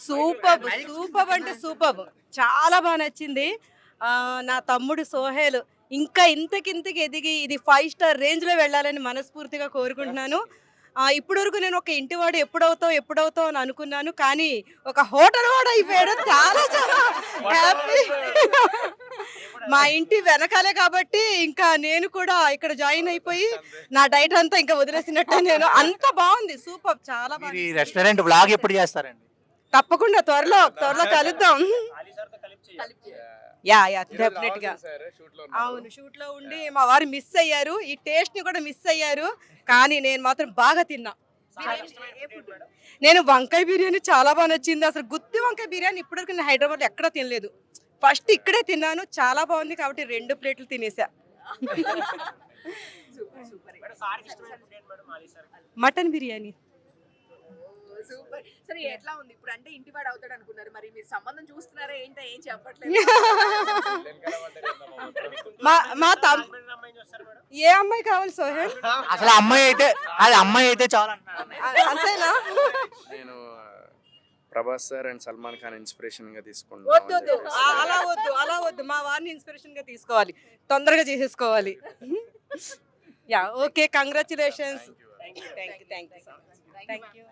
Superb! Superb అంటే superb! చాలా బా నచ్చింది. నా తమ్ముడు సోహెల్ ఇంకా ఇంతకింతకి ఎదిగి ఇది 5 స్టార్ రేంజ్‌లో వెళ్ళాలని మనస్ఫూర్తిగా కోరుకుంటున్నాను. ఇప్పటి వరకు నేను ఒక ఇంటివాడు ఎప్పుడవుతావు, ఎప్పుడవుతావు అని అనుకున్నాను. కానీ ఒక హోటల్ వాడు అయిపోయాడు. చాలా చాలా హ్యాపీ. మా ఇంటి వెనకాలే కాబట్టి ఇంకా నేను కూడా ఇక్కడ జాయిన్ అయిపోయి నా డైట్ అంతా ఇంకా వదిలేసినట్టే నేను. అంత బావుంది. సూపర్బ్! చాలా మీరు బాగా ఈ రెస్టారెంట్ వ్లాగ్ ఎప్పుడు చేస్తారండి? తప్పకుండా త్వరలో కలుద్దాం. యాహ్! డెఫినెట్‌గా. అవును. షూట్‌లో ఉండి మా వారు మిస్ అయ్యారు. ఈ టేస్ట్‌ని కూడా మిస్ అయ్యారు. కానీ నేను మాత్రం బాగా తిన్నా. నేను వంకాయ బిర్యానీ చాలా బా నచ్చింది. అసలు గుత్తి వంకాయ బిర్యానీ ఇప్పటివరకు నేను హైదరాబాద్‌లో ఎక్కడా తినలేదు. ఫస్ట్ ఇక్కడే తిన్నాను. చాలా బావుంది కాబట్టి 2 ప్లేట్లు తినేసా. మటన్ బిర్యానీ. సూపర్. సరే ఎట్లా ఉంది? ఇప్పుడు అంటే ఇంటివాడు అవుతాడు అనుకున్నారు. మరి మీరు సంబంధం చూస్తున్నారా ఏంటా? ఏం చెప్పట్లేదు. మా తమ్ ఏ అమ్మాయి కావాలి సోహెల్? అసలు అమ్మాయి అయితే చాలా అంటున్నారు. అంతేనా? నేను Prabhas sir and Salman Khan inspiration గా వద్దు తీసుకుంటాను. అలా వద్దు. మా వారిని ఇన్స్పిరేషన్ గా తీసుకోవాలి. తొందరగా చేసేసుకోవాలి. Okay. Congratulations. Thank you so much. Thank you.